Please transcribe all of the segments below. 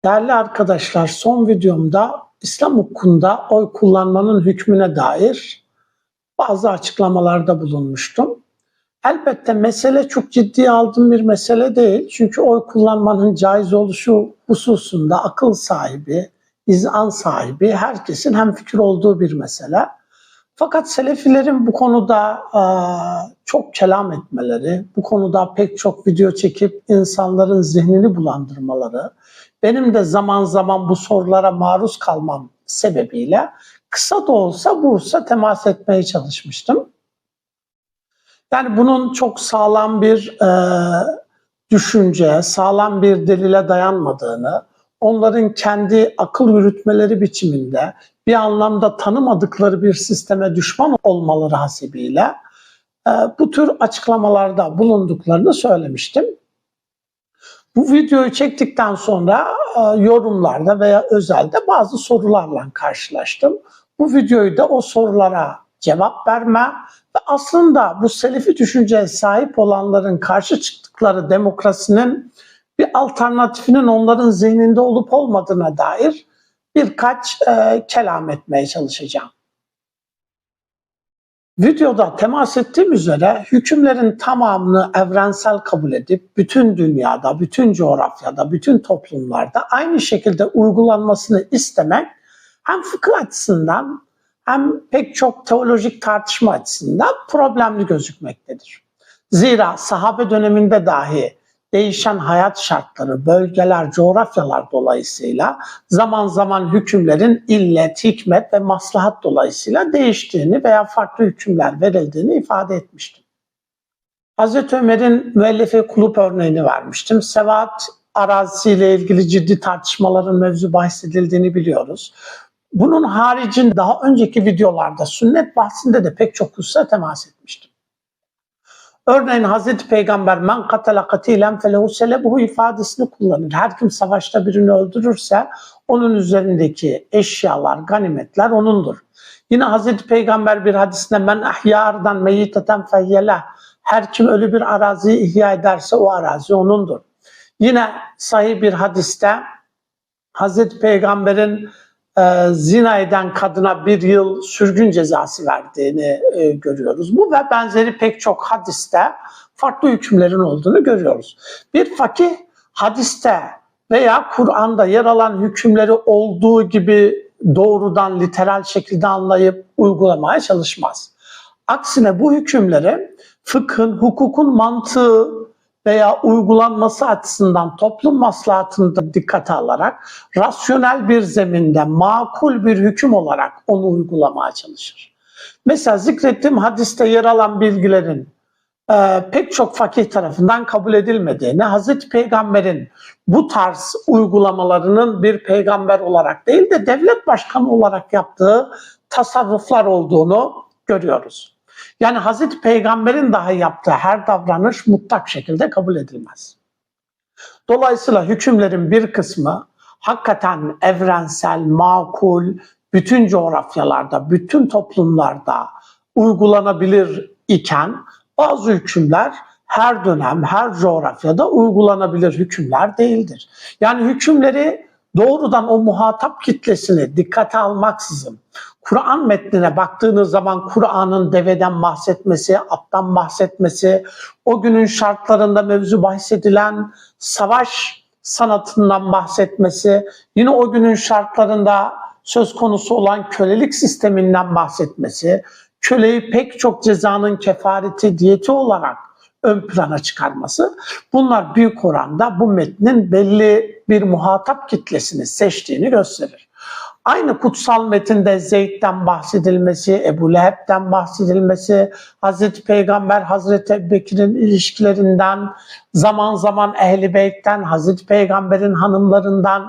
Değerli arkadaşlar, son videomda İslam hukukunda oy kullanmanın hükmüne dair bazı açıklamalarda bulunmuştum. Elbette mesele çok ciddiye aldığım bir mesele değil. Çünkü oy kullanmanın caiz oluşu hususunda akıl sahibi, izan sahibi herkesin hemfikir olduğu bir mesele. Fakat Selefilerin bu konuda çok kelam etmeleri, bu konuda pek çok video çekip insanların zihnini bulandırmaları, benim de zaman zaman bu sorulara maruz kalmam sebebiyle kısa da olsa bu hususa temas etmeye çalışmıştım. Yani bunun çok sağlam bir düşünce, sağlam bir delile dayanmadığını, onların kendi akıl yürütmeleri biçiminde bir anlamda tanımadıkları bir sisteme düşman olmaları hasebiyle bu tür açıklamalarda bulunduklarını söylemiştim. Bu videoyu çektikten sonra yorumlarda veya özelde bazı sorularla karşılaştım. Bu videoyu da o sorulara cevap verme ve aslında bu Selefi düşünceye sahip olanların karşı çıktıkları demokrasinin bir alternatifinin onların zihninde olup olmadığına dair birkaç kelam etmeye çalışacağım. Videoda temas ettiğim üzere hükümlerin tamamını evrensel kabul edip bütün dünyada, bütün coğrafyada, bütün toplumlarda aynı şekilde uygulanmasını istemek hem fıkıh açısından hem pek çok teolojik tartışma açısından problemli gözükmektedir. Zira sahabe döneminde dahi değişen hayat şartları, bölgeler, coğrafyalar dolayısıyla zaman zaman hükümlerin illet, hikmet ve maslahat dolayısıyla değiştiğini veya farklı hükümler verildiğini ifade etmiştim. Hazreti Ömer'in müellefe kulüp örneğini vermiştim. Sevat arazisiyle ilgili ciddi tartışmaların mevzu bahsedildiğini biliyoruz. Bunun haricinde daha önceki videolarda sünnet bahsinde de pek çok hususa temas etmiştim. Örneğin Hazreti Peygamber men katala katilen felehu selebuhu ifadesini kullanır. Her kim savaşta birini öldürürse onun üzerindeki eşyalar, ganimetler onundur. Yine Hazreti Peygamber bir hadisinde men ahyardan meyyiteten feyyele, her kim ölü bir araziyi ihya ederse o arazi onundur. Yine sahih bir hadiste Hazreti Peygamber'in zina eden kadına 1 yıl sürgün cezası verdiğini görüyoruz. Bu ve benzeri pek çok hadiste farklı hükümlerin olduğunu görüyoruz. Bir fakih hadiste veya Kur'an'da yer alan hükümleri olduğu gibi doğrudan literal şekilde anlayıp uygulamaya çalışmaz. Aksine bu hükümleri fıkhın, hukukun mantığı veya uygulanması açısından toplum maslahatını da dikkate alarak rasyonel bir zeminde makul bir hüküm olarak onu uygulamaya çalışır. Mesela zikrettiğim hadiste yer alan bilgilerin pek çok fakih tarafından kabul edilmediğini, Hazreti Peygamber'in bu tarz uygulamalarının bir peygamber olarak değil de devlet başkanı olarak yaptığı tasarruflar olduğunu görüyoruz. Yani Hazreti Peygamber'in dahi yaptığı her davranış mutlak şekilde kabul edilmez. Dolayısıyla hükümlerin bir kısmı hakikaten evrensel, makul, bütün coğrafyalarda, bütün toplumlarda uygulanabilir iken bazı hükümler her dönem, her coğrafyada uygulanabilir hükümler değildir. Yani hükümleri doğrudan o muhatap kitlesini dikkate almaksızın, Kur'an metnine baktığınız zaman Kur'an'ın deveden bahsetmesi, attan bahsetmesi, o günün şartlarında mevzu bahsedilen savaş sanatından bahsetmesi, yine o günün şartlarında söz konusu olan kölelik sisteminden bahsetmesi, köleyi pek çok cezanın kefareti, diyeti olarak ön plana çıkarması, bunlar büyük oranda bu metnin belli bir muhatap kitlesini seçtiğini gösterir. Aynı kutsal metinde Zeyd'den bahsedilmesi, Ebu Leheb'den bahsedilmesi, Hazreti Peygamber, Hazreti Ebubekir'in ilişkilerinden, zaman zaman Ehl-i Beyt'ten, Hazreti Peygamber'in hanımlarından,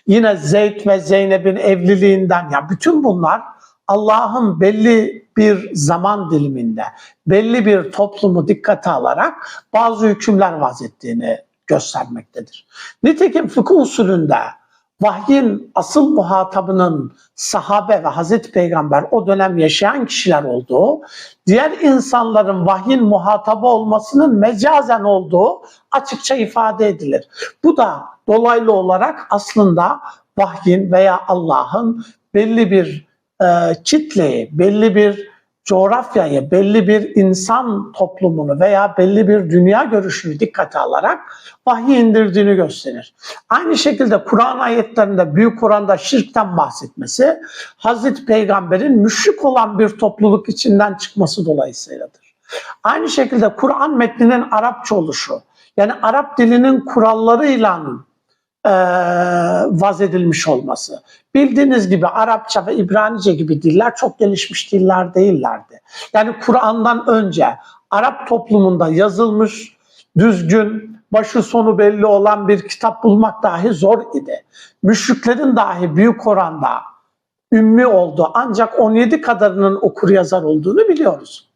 yine Zeyd ve Zeynep'in evliliğinden, ya bütün bunlar Allah'ın belli bir zaman diliminde, belli bir toplumu dikkate alarak bazı hükümler vaz ettiğini göstermektedir. Nitekim fıkıh usulünde vahyin asıl muhatabının sahabe ve Hazreti Peygamber o dönem yaşayan kişiler olduğu, diğer insanların vahyin muhatabı olmasının mecazen olduğu açıkça ifade edilir. Bu da dolaylı olarak aslında vahyin veya Allah'ın belli bir kitleyi, belli bir coğrafyayı, belli bir insan toplumunu veya belli bir dünya görüşünü dikkate alarak vahiy indirdiğini gösterir. Aynı şekilde Kur'an ayetlerinde büyük oranda şirkten bahsetmesi, Hazreti Peygamber'in müşrik olan bir topluluk içinden çıkması dolayısıyladır. Aynı şekilde Kur'an metninin Arapça oluşu, yani Arap dilinin kurallarıyla vaz edilmiş olması. Bildiğiniz gibi Arapça ve İbranice gibi diller çok gelişmiş diller değillerdi. Yani Kur'an'dan önce Arap toplumunda yazılmış, düzgün, başı sonu belli olan bir kitap bulmak dahi zor idi. Müşriklerin dahi büyük oranda ümmi olduğu, ancak 17 kadarının okur yazar olduğunu biliyoruz.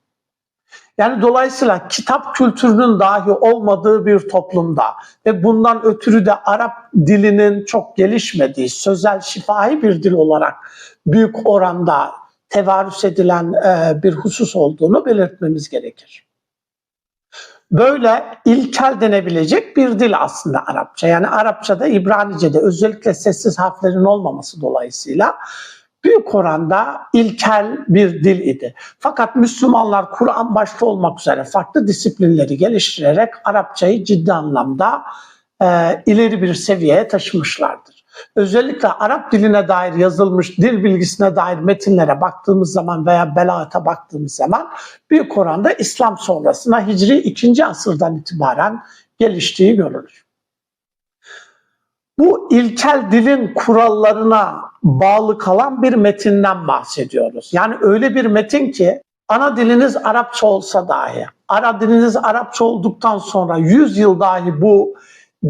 Yani dolayısıyla kitap kültürünün dahi olmadığı bir toplumda ve bundan ötürü de Arap dilinin çok gelişmediği, sözel, şifahi bir dil olarak büyük oranda tevarüs edilen bir husus olduğunu belirtmemiz gerekir. Böyle ilkel denebilecek bir dil aslında Arapça. Yani Arapçada, İbranice'de özellikle sessiz harflerin olmaması dolayısıyla büyük oranda ilkel bir dil idi. Fakat Müslümanlar Kur'an başta olmak üzere farklı disiplinleri geliştirerek Arapçayı ciddi anlamda ileri bir seviyeye taşımışlardır. Özellikle Arap diline dair yazılmış dil bilgisine dair metinlere baktığımız zaman veya belagata baktığımız zaman büyük oranda İslam sonrasına Hicri 2. asırdan itibaren geliştiği görülür. Bu ilkel dilin kurallarına bağlı kalan bir metinden bahsediyoruz. Yani öyle bir metin ki ana diliniz Arapça olsa dahi, ana diliniz Arapça olduktan sonra 100 yıl dahi bu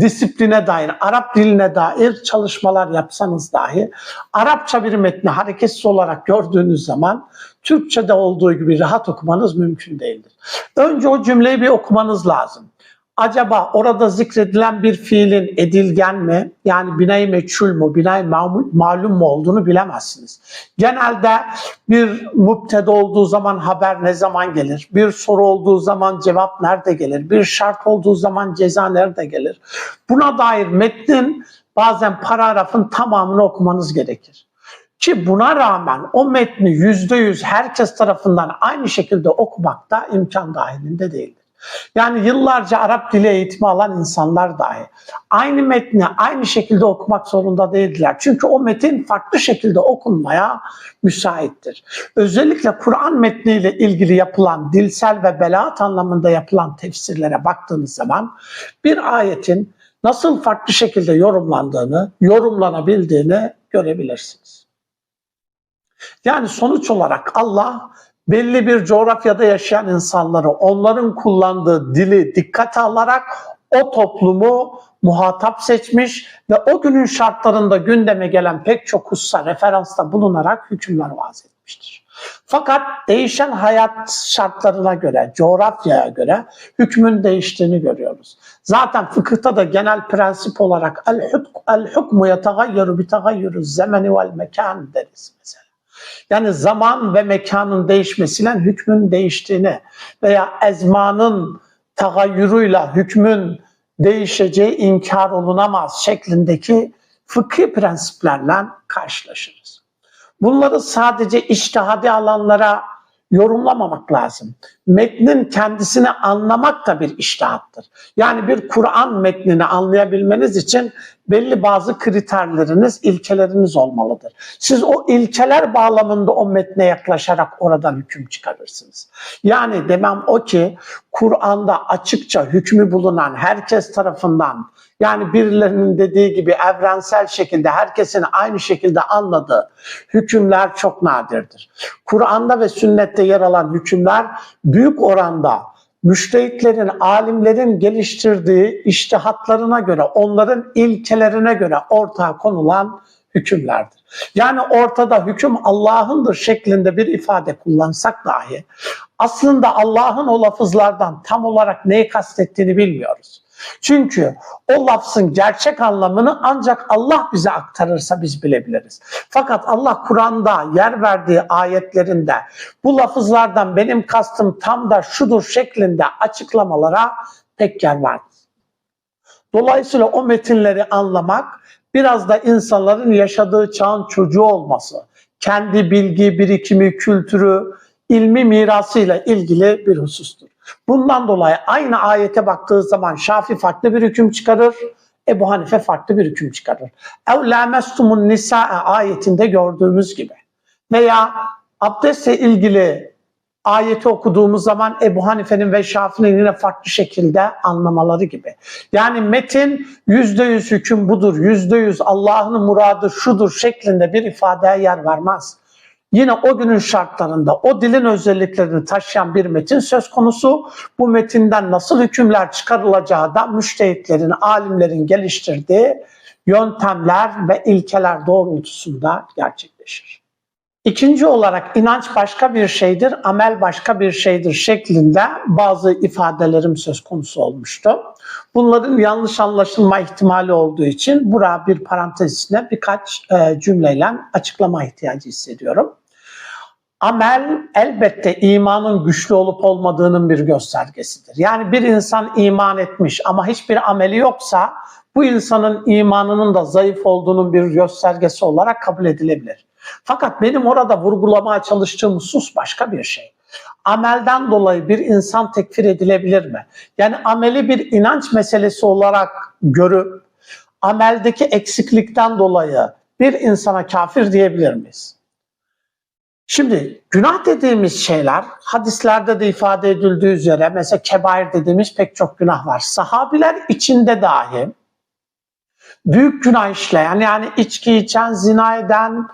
disipline dair, Arap diline dair çalışmalar yapsanız dahi Arapça bir metni hareketsiz olarak gördüğünüz zaman Türkçe'de olduğu gibi rahat okumanız mümkün değildir. Önce o cümleyi bir okumanız lazım. Acaba orada zikredilen bir fiilin edilgen mi, yani bina-i meçhul mu, bina-i malum mu olduğunu bilemezsiniz. Genelde bir mübteda olduğu zaman haber ne zaman gelir, bir soru olduğu zaman cevap nerede gelir, bir şart olduğu zaman ceza nerede gelir. Buna dair metnin bazen paragrafın tamamını okumanız gerekir. Ki buna rağmen o metni %100 herkes tarafından aynı şekilde okumak da imkan dahilinde değildir. Yani yıllarca Arap dili eğitimi alan insanlar dahi aynı metni aynı şekilde okumak zorunda değildiler. Çünkü o metin farklı şekilde okunmaya müsaittir. Özellikle Kur'an metniyle ilgili yapılan dilsel ve belaat anlamında yapılan tefsirlere baktığınız zaman bir ayetin nasıl farklı şekilde yorumlandığını, yorumlanabildiğini görebilirsiniz. Yani sonuç olarak Allah belli bir coğrafyada yaşayan insanları, onların kullandığı dili dikkate alarak o toplumu muhatap seçmiş ve o günün şartlarında gündeme gelen pek çok hususa referansta bulunarak hükümler vaz etmiştir. Fakat değişen hayat şartlarına göre, coğrafyaya göre hükmün değiştiğini görüyoruz. Zaten fıkıhta da genel prensip olarak el-hukmu yetagayyeru bitagayyuruz zemeni vel mekan deriz mesela. Yani zaman ve mekanın değişmesiyle hükmün değiştiğini veya ezmanın tagayyürüyle hükmün değişeceği inkar olunamaz şeklindeki fıkhi prensiplerle karşılaşırız. Bunları sadece içtihadi alanlara yorumlamamak lazım. Metnin kendisini anlamak da bir içtihattır. Yani bir Kur'an metnini anlayabilmeniz için belli bazı kriterleriniz, ilkeleriniz olmalıdır. Siz o ilkeler bağlamında o metne yaklaşarak oradan hüküm çıkarırsınız. Yani demem o ki Kur'an'da açıkça hükmü bulunan herkes tarafından, yani birilerinin dediği gibi evrensel şekilde herkesin aynı şekilde anladığı hükümler çok nadirdir. Kur'an'da ve sünnette yer alan hükümler büyük oranda müştehitlerin, alimlerin geliştirdiği içtihatlarına göre, onların ilkelerine göre ortaya konulan hükümlerdir. Yani ortada hüküm Allah'ındır şeklinde bir ifade kullansak dahi aslında Allah'ın o lafızlardan tam olarak neyi kastettiğini bilmiyoruz. Çünkü o lafzın gerçek anlamını ancak Allah bize aktarırsa biz bilebiliriz. Fakat Allah Kur'an'da yer verdiği ayetlerinde bu lafızlardan benim kastım tam da şudur şeklinde açıklamalara pek yer vardır. Dolayısıyla o metinleri anlamak biraz da insanların yaşadığı çağın çocuğu olması, kendi bilgi, birikimi, kültürü, ilmi mirasıyla ilgili bir husustur. Bundan dolayı aynı ayete baktığı zaman Şafii farklı bir hüküm çıkarır, Ebu Hanife farklı bir hüküm çıkarır. اَوْ لَامَسْتُمُ النِّسَاءَ ayetinde gördüğümüz gibi. Veya abdestle ilgili ayeti okuduğumuz zaman Ebu Hanife'nin ve Şafii'nin yine farklı şekilde anlamaları gibi. Yani metin %100 hüküm budur, %100 Allah'ın muradı şudur şeklinde bir ifadeye yer vermez. Yine o günün şartlarında o dilin özelliklerini taşıyan bir metin söz konusu. Bu metinden nasıl hükümler çıkarılacağı da müştehitlerin, alimlerin geliştirdiği yöntemler ve ilkeler doğrultusunda gerçekleşir. İkinci olarak inanç başka bir şeydir, amel başka bir şeydir şeklinde bazı ifadelerim söz konusu olmuştu. Bunların yanlış anlaşılma ihtimali olduğu için buraya bir parantez içinde birkaç cümleyle açıklama ihtiyacı hissediyorum. Amel elbette imanın güçlü olup olmadığının bir göstergesidir. Yani bir insan iman etmiş ama hiçbir ameli yoksa bu insanın imanının da zayıf olduğunun bir göstergesi olarak kabul edilebilir. Fakat benim orada vurgulamaya çalıştığım husus başka bir şey. Amelden dolayı bir insan tekfir edilebilir mi? Yani ameli bir inanç meselesi olarak görüp ameldeki eksiklikten dolayı bir insana kafir diyebilir miyiz? Şimdi günah dediğimiz şeyler hadislerde de ifade edildiği üzere mesela kebair dediğimiz pek çok günah var. Sahabiler içinde dahi büyük günah işleyen yani içki içen, zina eden,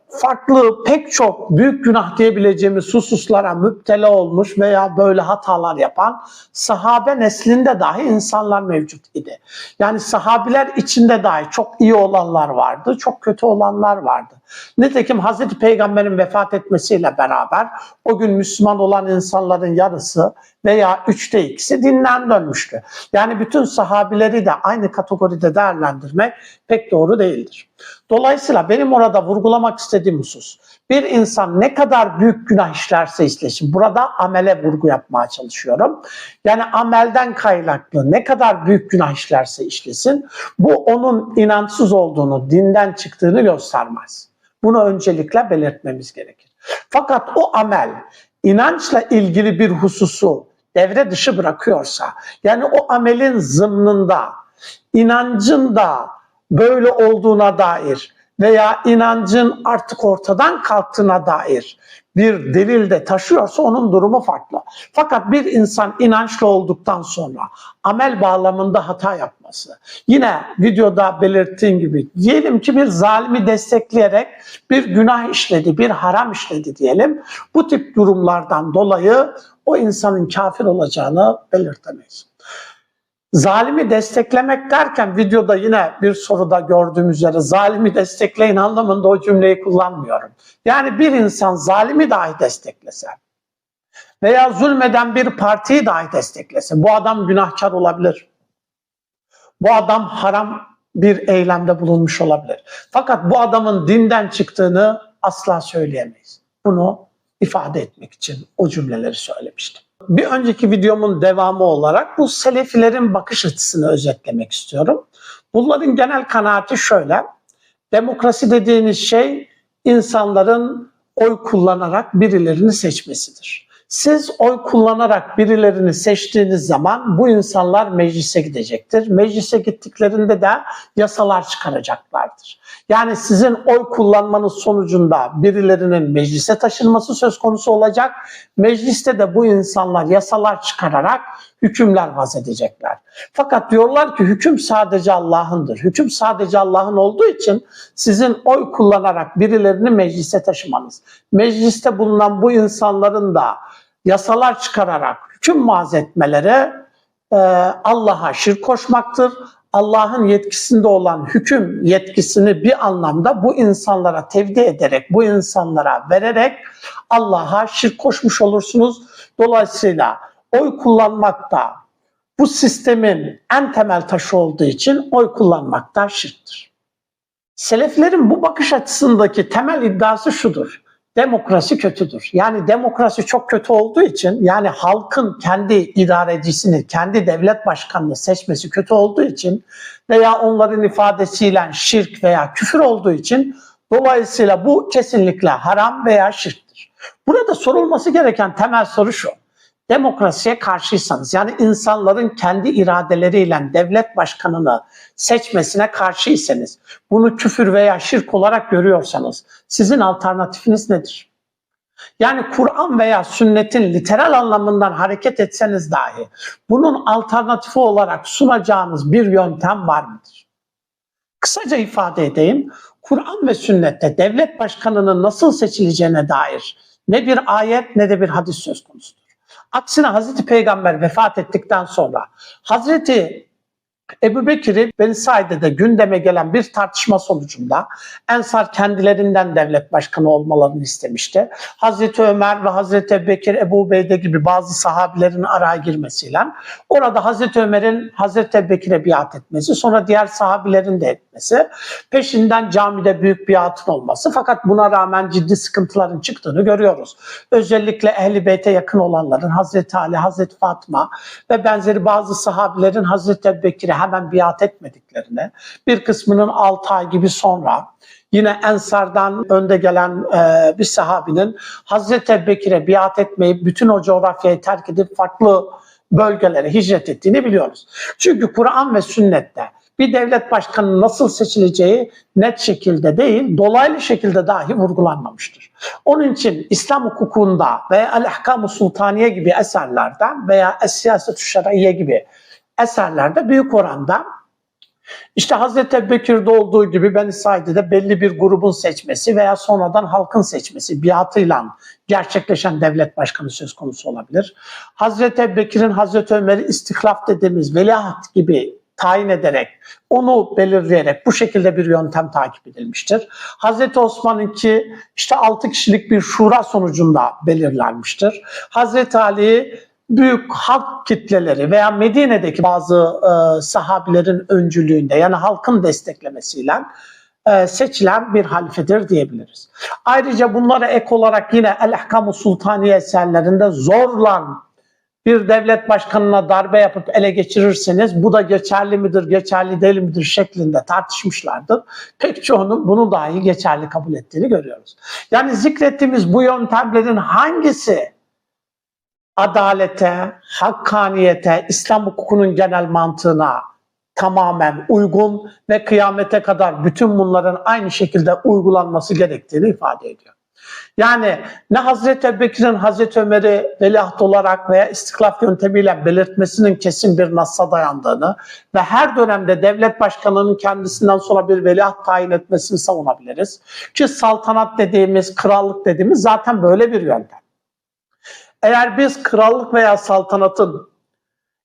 farklı pek çok büyük günah diyebileceğimiz hususlara müptela olmuş veya böyle hatalar yapan sahabe neslinde dahi insanlar mevcut idi. Yani sahabiler içinde dahi çok iyi olanlar vardı, çok kötü olanlar vardı. Nitekim Hazreti Peygamber'in vefat etmesiyle beraber o gün Müslüman olan insanların yarısı veya 2/3 dinden dönmüştü. Yani bütün sahabileri de aynı kategoride değerlendirmek pek doğru değildir. Dolayısıyla benim orada vurgulamak istediğim husus, bir insan ne kadar büyük günah işlerse işlesin, burada amele vurgu yapmaya çalışıyorum. Yani amelden kaynaklı ne kadar büyük günah işlerse işlesin, bu onun inançsız olduğunu, dinden çıktığını göstermez. Bunu öncelikle belirtmemiz gerekir. Fakat o amel inançla ilgili bir hususu devre dışı bırakıyorsa, yani o amelin zımnında, inancın da böyle olduğuna dair veya inancın artık ortadan kalktığına dair bir delil de taşıyorsa onun durumu farklı. Fakat bir insan inançlı olduktan sonra amel bağlamında hata yapması, yine videoda belirttiğim gibi diyelim ki bir zalimi destekleyerek bir günah işledi, bir haram işledi diyelim. Bu tip durumlardan dolayı o insanın kafir olacağını belirtemeyiz. Zalimi desteklemek derken videoda yine bir soruda gördüğüm üzere zalimi destekleyin anlamında o cümleyi kullanmıyorum. Yani bir insan zalimi dahi desteklese veya zulmeden bir partiyi dahi desteklese bu adam günahkar olabilir. Bu adam haram bir eylemde bulunmuş olabilir. Fakat bu adamın dinden çıktığını asla söyleyemeyiz. Bunu ifade etmek için o cümleleri söylemiştim. Bir önceki videomun devamı olarak bu Selefilerin bakış açısını özetlemek istiyorum. Bunların genel kanaati şöyle: demokrasi dediğiniz şey insanların oy kullanarak birilerini seçmesidir. Siz oy kullanarak birilerini seçtiğiniz zaman bu insanlar meclise gidecektir. Meclise gittiklerinde de yasalar çıkaracaklardır. Yani sizin oy kullanmanız sonucunda birilerinin meclise taşınması söz konusu olacak. Mecliste de bu insanlar yasalar çıkararak hükümler vazedecekler. Fakat diyorlar ki hüküm sadece Allah'ındır. Hüküm sadece Allah'ın olduğu için sizin oy kullanarak birilerini meclise taşımanız, mecliste bulunan bu insanların da yasalar çıkararak hüküm vazetmeleri Allah'a şirk koşmaktır. Allah'ın yetkisinde olan hüküm yetkisini bir anlamda bu insanlara tevdi ederek, bu insanlara vererek Allah'a şirk koşmuş olursunuz. Dolayısıyla oy kullanmakta bu sistemin en temel taşı olduğu için oy kullanmak da şirktir. Seleflerin bu bakış açısındaki temel iddiası şudur: demokrasi kötüdür. Yani demokrasi çok kötü olduğu için, yani halkın kendi idarecisini, kendi devlet başkanını seçmesi kötü olduğu için veya onların ifadesiyle şirk veya küfür olduğu için, dolayısıyla bu kesinlikle haram veya şirktir. Burada sorulması gereken temel soru şu: demokrasiye karşıysanız, yani insanların kendi iradeleriyle devlet başkanını seçmesine karşıysanız, bunu küfür veya şirk olarak görüyorsanız sizin alternatifiniz nedir? Yani Kur'an veya sünnetin literal anlamından hareket etseniz dahi bunun alternatifi olarak sunacağınız bir yöntem var mıdır? Kısaca ifade edeyim. Kur'an ve sünnette devlet başkanının nasıl seçileceğine dair ne bir ayet ne de bir hadis söz konusudur. Aksine Hazreti Peygamber vefat ettikten sonra Hazreti Ebu Bekir'i Beni Saide'de gündeme gelen bir tartışma sonucunda Ensar kendilerinden devlet başkanı olmalarını istemişti. Hazreti Ömer ve Hazreti Ebu Bekir, Ebu Ubeyde gibi bazı sahabilerin araya girmesiyle orada Hazreti Ömer'in Hazreti Ebu Bekir'e biat etmesi, sonra diğer sahabilerin de etmesi, peşinden camide büyük biatın olması, fakat buna rağmen ciddi sıkıntıların çıktığını görüyoruz. Özellikle Ehl-i Beyt'e yakın olanların Hazreti Ali, Hazreti Fatıma ve benzeri bazı sahabilerin Hazreti Ebu Bekir'e hemen biat etmediklerine, bir kısmının 6 ay gibi sonra yine Ensar'dan önde gelen bir sahabinin Hazreti Ebubekir'e biat etmeyip bütün o coğrafyayı terk edip farklı bölgelere hicret ettiğini biliyoruz. Çünkü Kur'an ve sünnette bir devlet başkanının nasıl seçileceği net şekilde değil, dolaylı şekilde dahi vurgulanmamıştır. Onun için İslam hukukunda veya El-Ahkam-ı Sultaniye gibi eserlerden veya Es-Siyaset-ü Şer'iyye gibi eserlerde büyük oranda işte Hazreti Ebubekir'de olduğu gibi Beni Saide'de belli bir grubun seçmesi veya sonradan halkın seçmesi, biatıyla gerçekleşen devlet başkanı söz konusu olabilir. Hazreti Ebubekir'in Hazreti Ömer'i istihlaf dediğimiz veliaht gibi tayin ederek, onu belirleyerek bu şekilde bir yöntem takip edilmiştir. Hazreti Osman'ınki işte 6 kişilik bir şura sonucunda belirlenmiştir. Hazreti Ali büyük halk kitleleri veya Medine'deki bazı sahabilerin öncülüğünde, yani halkın desteklemesiyle seçilen bir halifedir diyebiliriz. Ayrıca bunlara ek olarak yine El-Ahkam-ı Sultaniye eserlerinde zorla bir devlet başkanına darbe yapıp ele geçirirseniz bu da geçerli midir, geçerli değil midir şeklinde tartışmışlardır. Pek çoğunun bunu dahi geçerli kabul ettiğini görüyoruz. Yani zikrettiğimiz bu yöntemlerin hangisi adalete, hakkaniyete, İslam hukukunun genel mantığına tamamen uygun ve kıyamete kadar bütün bunların aynı şekilde uygulanması gerektiğini ifade ediyor. Yani ne Hazreti Ebubekir'in Hazreti Ömer'i veliaht olarak veya istihlaf yöntemiyle belirtmesinin kesin bir nassa dayandığını ve her dönemde devlet başkanının kendisinden sonra bir veliaht tayin etmesini savunabiliriz. Ki saltanat dediğimiz, krallık dediğimiz zaten böyle bir yöntem. Eğer biz krallık veya saltanatın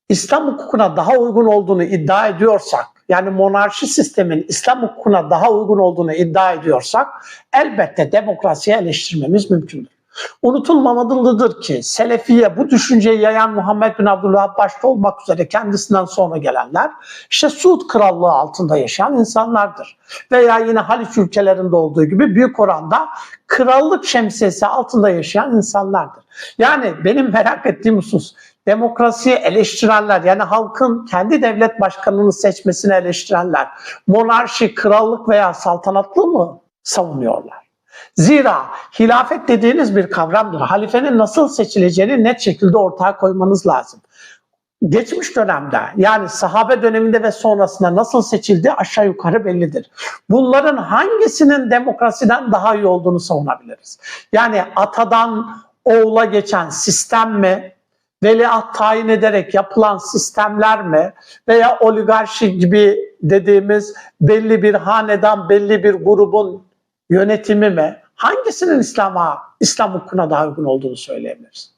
İslam hukukuna daha uygun olduğunu iddia ediyorsak, yani monarşi sistemin İslam hukukuna daha uygun olduğunu iddia ediyorsak, elbette demokrasiyi eleştirmemiz mümkündür. Unutulmamalıdır ki Selefiye, bu düşünceyi yayan Muhammed bin Abdülvahhab başta olmak üzere kendisinden sonra gelenler işte Suud Krallığı altında yaşayan insanlardır. Veya yine Haliç ülkelerinde olduğu gibi büyük oranda krallık şemsiyesi altında yaşayan insanlardır. Yani benim merak ettiğim husus, demokrasiyi eleştirenler, yani halkın kendi devlet başkanını seçmesini eleştirenler, monarşi, krallık veya saltanatlı mı savunuyorlar? Zira hilafet dediğiniz bir kavramdır. Halifenin nasıl seçileceğini net şekilde ortaya koymanız lazım. Geçmiş dönemde, yani sahabe döneminde ve sonrasında nasıl seçildiği aşağı yukarı bellidir. Bunların hangisinin demokrasiden daha iyi olduğunu savunabiliriz? Yani atadan oğula geçen sistem mi, veliaht tayin ederek yapılan sistemler mi, veya oligarşi gibi dediğimiz belli bir hanedan, belli bir grubun yönetimi mi? Hangisinin İslam hukukuna daha uygun olduğunu söyleyebiliriz.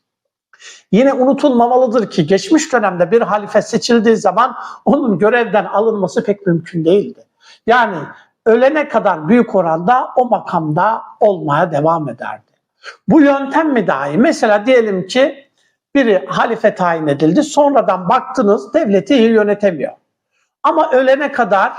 Yine unutulmamalıdır ki geçmiş dönemde bir halife seçildiği zaman onun görevden alınması pek mümkün değildi. Yani ölene kadar büyük oranda o makamda olmaya devam ederdi. Bu yöntem mi dahi? Mesela diyelim ki biri halife tayin edildi. Sonradan baktınız devleti iyi yönetemiyor. Ama ölene kadar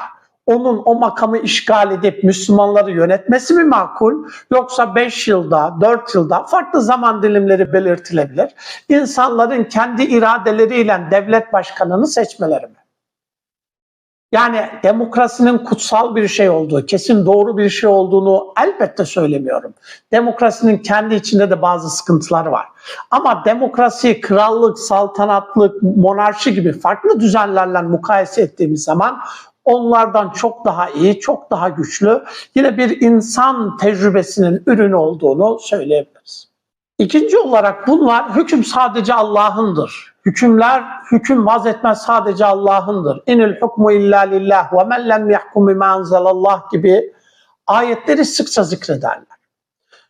onun o makamı işgal edip Müslümanları yönetmesi mi makul? Yoksa 5 yılda, 4 yılda farklı zaman dilimleri belirtilebilir. İnsanların kendi iradeleriyle devlet başkanını seçmeleri mi? Yani demokrasinin kutsal bir şey olduğu, kesin doğru bir şey olduğunu elbette söylemiyorum. Demokrasinin kendi içinde de bazı sıkıntıları var. Ama demokrasiyi krallık, saltanatlık, monarşi gibi farklı düzenlerle mukayese ettiğimiz zaman onlardan çok daha iyi, çok daha güçlü, yine bir insan tecrübesinin ürünü olduğunu söyleyebiliriz. İkinci olarak bunlar hüküm sadece Allah'ındır. Hüküm vazetmez sadece Allah'ındır. İnil hukmu illa lillah ve men lem yahkum bima enzelallah gibi ayetleri sıkça zikrederler.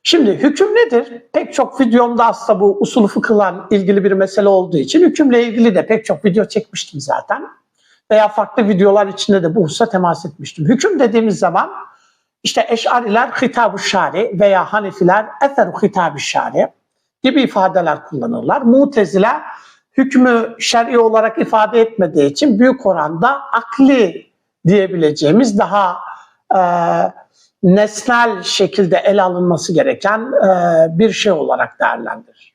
Şimdi hüküm nedir? Pek çok videomda aslında bu usul fıkıhla ilgili bir mesele olduğu için hükümle ilgili de pek çok video çekmiştim zaten. Veya farklı videolar içinde de bu hususa temas etmiştim. Hüküm dediğimiz zaman işte Eş'ariler hitab-ı şari veya Hanefiler efer-u hitab-ı şari gibi ifadeler kullanırlar. Mutezile hükmü şer'i olarak ifade etmediği için büyük oranda akli diyebileceğimiz daha nesnel şekilde ele alınması gereken bir şey olarak değerlendirir.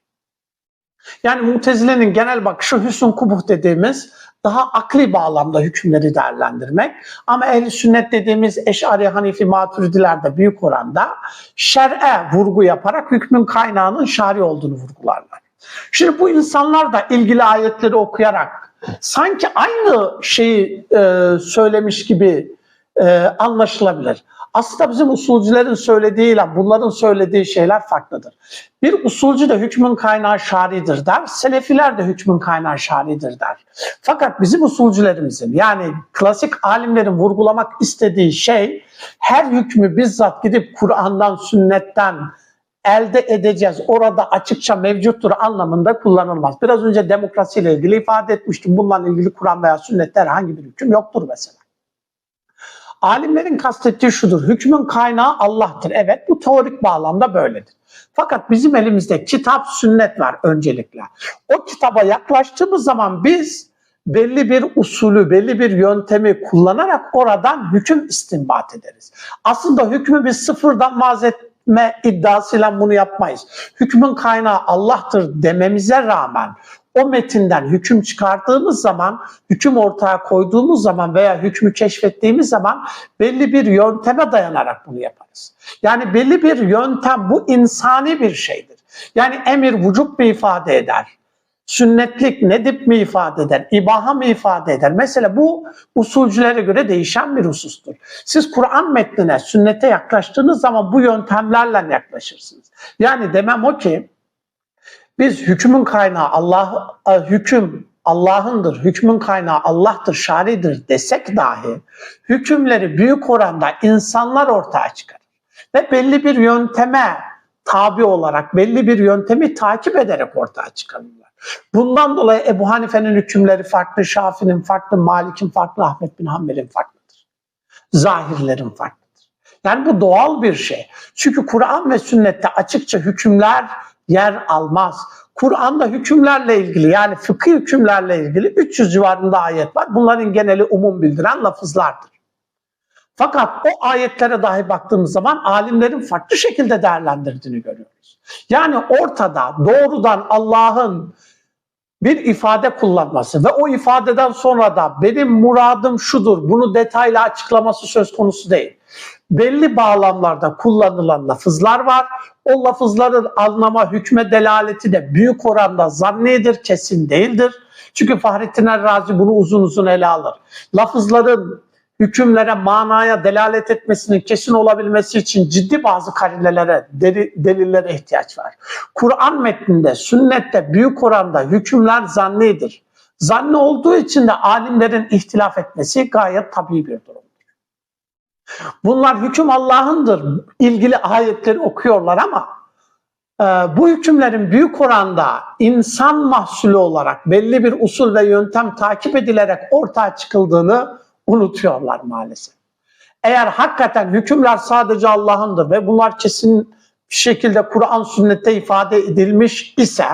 Yani Mutezile'nin genel bakışı hüsn kubuh dediğimiz daha akli bağlamda hükümleri değerlendirmek. Ama ehl-i sünnet dediğimiz Eş'ari, Hanefi, Maturidiler de büyük oranda şer'e vurgu yaparak hükmün kaynağının şari olduğunu vurgularlar. Şimdi bu insanlar da ilgili ayetleri okuyarak sanki aynı şeyi söylemiş gibi anlaşılabilir. Aslında bizim usulcülerin söylediğiyle bunların söylediği şeyler farklıdır. Bir usulcü de hükmün kaynağı şaridir der, Selefiler de hükmün kaynağı şaridir der. Fakat bizim usulcülerimizin yani klasik alimlerin vurgulamak istediği şey her hükmü bizzat gidip Kur'an'dan, sünnetten elde edeceğiz, orada açıkça mevcuttur anlamında kullanılmaz. Biraz önce demokrasiyle ilgili ifade etmiştim. Bununla ilgili Kur'an veya sünnette herhangi bir hüküm yoktur mesela. Alimlerin kastettiği şudur, hükmün kaynağı Allah'tır. Evet, bu teorik bağlamda böyledir. Fakat bizim elimizde kitap, sünnet var öncelikle. O kitaba yaklaştığımız zaman biz belli bir usulü, belli bir yöntemi kullanarak oradan hüküm istinbat ederiz. Aslında hükmü biz sıfırdan vazetme iddiasıyla bunu yapmayız. Hükmün kaynağı Allah'tır dememize rağmen o metinden hüküm çıkardığımız zaman, hüküm ortaya koyduğumuz zaman veya hükmü keşfettiğimiz zaman belli bir yönteme dayanarak bunu yaparız. Yani belli bir yöntem, bu insani bir şeydir. Yani emir vücub mi ifade eder? Sünnetlik nedip mi ifade eder? İbaha mı ifade eder? Mesela bu usulcülere göre değişen bir husustur. Siz Kur'an metnine, sünnete yaklaştığınız zaman bu yöntemlerle yaklaşırsınız. Yani demem o ki, biz hükmün kaynağı hüküm Allah'ındır, hükmün kaynağı Allah'tır, şaridir desek dahi hükümleri büyük oranda insanlar ortaya çıkarır. Ve belli bir yönteme tabi olarak, belli bir yöntemi takip ederek ortaya çıkarırlar. Bundan dolayı Ebu Hanife'nin hükümleri farklı, Şafii'nin farklı, Malik'in farklı, Ahmed bin Hanbel'in farklıdır. Zahirlerin farklıdır. Yani bu doğal bir şey. Çünkü Kur'an ve sünnette açıkça hükümler yer almaz. Kur'an'da hükümlerle ilgili yani fıkhi hükümlerle ilgili 300 civarında ayet var. Bunların geneli umum bildiren lafızlardır. Fakat o ayetlere dahi baktığımız zaman alimlerin farklı şekilde değerlendirdiğini görüyoruz. Yani ortada doğrudan Allah'ın bir ifade kullanması ve o ifadeden sonra da benim muradım şudur, bunu detaylı açıklaması söz konusu değil. Belli bağlamlarda kullanılan lafızlar var. O lafızların anlama, hükme delaleti de büyük oranda zannidir, kesin değildir. Çünkü Fahrettin Er-Razi bunu uzun uzun ele alır. Lafızların hükümlere, manaya delalet etmesinin kesin olabilmesi için ciddi bazı karinelere, delillere ihtiyaç var. Kur'an metninde, sünnette büyük oranda hükümler zannidir. Zanni olduğu için de alimlerin ihtilaf etmesi gayet tabii bir durum. Bunlar hüküm Allah'ındır. İlgili ayetleri okuyorlar ama bu hükümlerin büyük oranda insan mahsulü olarak belli bir usul ve yöntem takip edilerek ortaya çıkıldığını unutuyorlar maalesef. Eğer hakikaten hükümler sadece Allah'ındır ve bunlar kesin bir şekilde Kur'an sünnette ifade edilmiş ise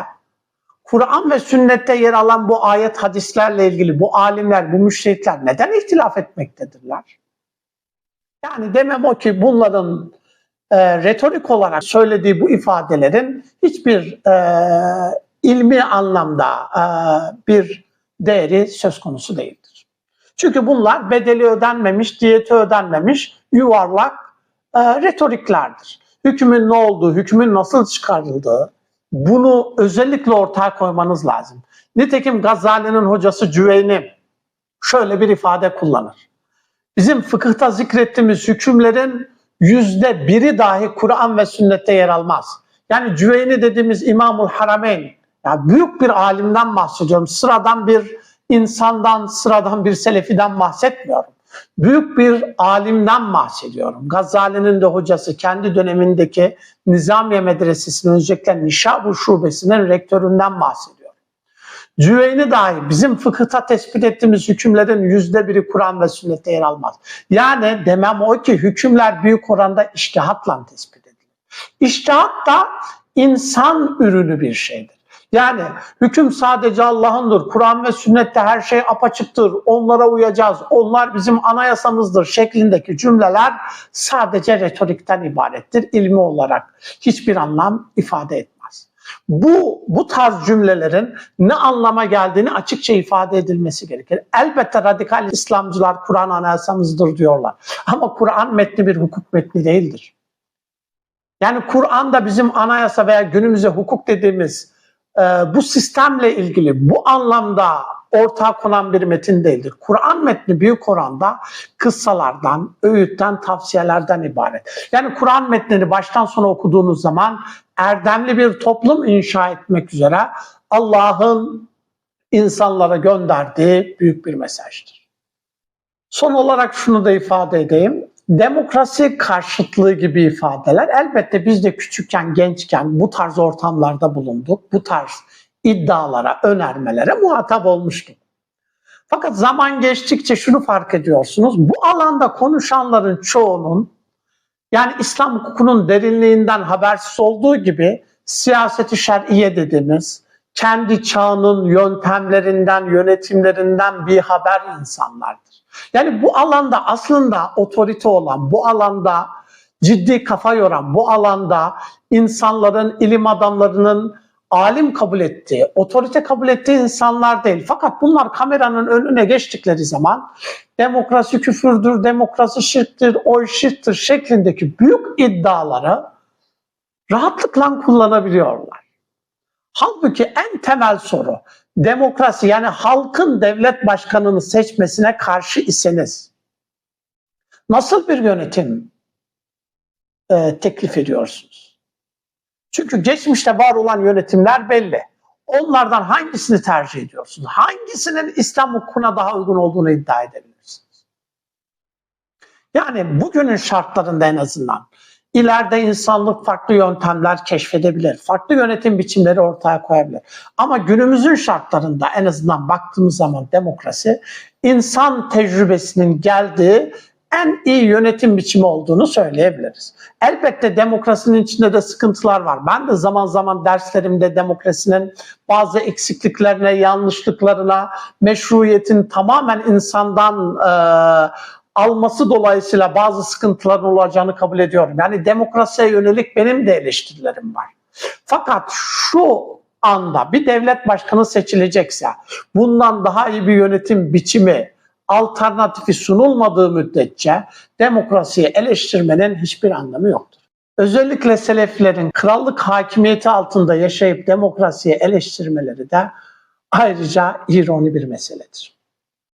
Kur'an ve sünnette yer alan bu ayet hadislerle ilgili bu alimler, bu müştehitler neden ihtilaf etmektedirler? Yani demem o ki bunların retorik olarak söylediği bu ifadelerin hiçbir ilmi anlamda bir değeri söz konusu değildir. Çünkü bunlar bedeli ödenmemiş, diyeti ödenmemiş yuvarlak retoriklerdir. Hükmün ne olduğu, hükmün nasıl çıkarıldığı, bunu özellikle ortaya koymanız lazım. Nitekim Gazali'nin hocası Cüveyni şöyle bir ifade kullanır. Bizim fıkıhta zikrettiğimiz hükümlerin %1'i dahi Kur'an ve sünnette yer almaz. Yani Cüveyni dediğimiz İmamul Harameyn, yani büyük bir alimden bahsediyorum. Sıradan bir insandan, sıradan bir selefiden bahsetmiyorum. Büyük bir alimden bahsediyorum. Gazali'nin de hocası, kendi dönemindeki Nizamiye Medresesi'nin, özellikle Nişabur Şubesi'nin rektöründen bahsediyorum. Cüveyni dahi bizim fıkıhta tespit ettiğimiz hükümlerin %1'i Kur'an ve sünnette yer almaz. Yani demem o ki hükümler büyük oranda içtihatla tespit edilir. İçtihat da insan ürünü bir şeydir. Yani hüküm sadece Allah'ındır, Kur'an ve sünnette her şey apaçıktır, onlara uyacağız, onlar bizim anayasamızdır şeklindeki cümleler sadece retorikten ibarettir. İlmi olarak hiçbir anlam ifade etmez. Bu tarz cümlelerin ne anlama geldiğini açıkça ifade edilmesi gerekir. Elbette radikal İslamcılar Kur'an anayasamızdır diyorlar. Ama Kur'an metni bir hukuk metni değildir. Yani Kur'an'da bizim anayasa veya günümüze hukuk dediğimiz bu sistemle ilgili bu anlamda ortaya konan bir metin değildir. Kur'an metni büyük oranda kıssalardan, öğütten, tavsiyelerden ibaret. Yani Kur'an metnini baştan sona okuduğunuz zaman erdemli bir toplum inşa etmek üzere Allah'ın insanlara gönderdiği büyük bir mesajdır. Son olarak şunu da ifade edeyim. Demokrasi karşıtlığı gibi ifadeler elbette biz de küçükken, gençken bu tarz ortamlarda bulunduk. Bu tarz iddialara, önermelere muhatap olmuştuk. Fakat zaman geçtikçe şunu fark ediyorsunuz. Bu alanda konuşanların çoğunun, yani İslam hukukunun derinliğinden habersiz olduğu gibi siyaseti şer'iye dediğimiz, kendi çağının yöntemlerinden, yönetimlerinden bir haber insanlardır. Yani bu alanda aslında otorite olan, bu alanda ciddi kafa yoran, bu alanda insanların, ilim adamlarının alim kabul ettiği, otorite kabul ettiği insanlar değil. Fakat bunlar kameranın önüne geçtikleri zaman demokrasi küfürdür, demokrasi şirktir, oy şirktir şeklindeki büyük iddiaları rahatlıkla kullanabiliyorlar. Halbuki en temel soru, demokrasi yani halkın devlet başkanını seçmesine karşı iseniz nasıl bir yönetim teklif ediyorsunuz? Çünkü geçmişte var olan yönetimler belli. Onlardan hangisini tercih ediyorsunuz? Hangisinin İslam hukukuna daha uygun olduğunu iddia edebilirsiniz? Yani bugünün şartlarında en azından İleride insanlık farklı yöntemler keşfedebilir, farklı yönetim biçimleri ortaya koyabilir. Ama günümüzün şartlarında en azından baktığımız zaman demokrasi, insan tecrübesinin geldiği en iyi yönetim biçimi olduğunu söyleyebiliriz. Elbette demokrasinin içinde de sıkıntılar var. Ben de zaman zaman derslerimde demokrasinin bazı eksikliklerine, yanlışlıklarına, meşruiyetin tamamen insandan alması dolayısıyla bazı sıkıntıların olacağını kabul ediyorum. Yani demokrasiye yönelik benim de eleştirilerim var. Fakat şu anda bir devlet başkanı seçilecekse bundan daha iyi bir yönetim biçimi, alternatifi sunulmadığı müddetçe demokrasiyi eleştirmenin hiçbir anlamı yoktur. Özellikle Selefilerin krallık hakimiyeti altında yaşayıp demokrasiyi eleştirmeleri de ayrıca ironi bir meseledir.